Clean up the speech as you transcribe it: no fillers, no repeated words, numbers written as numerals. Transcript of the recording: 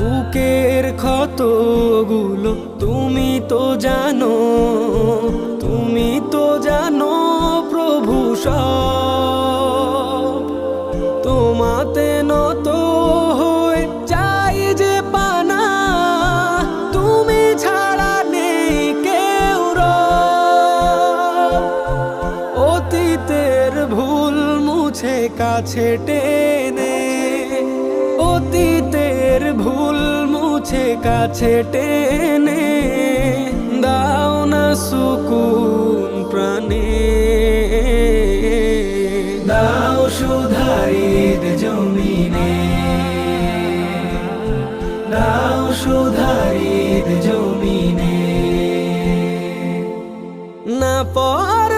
বুকের ক্ষতগুলো তুমি তো জানো, তুমি তো জানো প্রভু সব। তোমাতে নত হয়ে চাই যে পানা, তুমি ছাড়া নেই কেউ রব। অতীতের ভুল মুছে কাছে টেনে, অতীতের ভুল মুছে কাছে টেনে দাও না সুকুন প্রাণে। দাও সুধারিত জমিনে, দাও সুধারিত জমিনে। না পর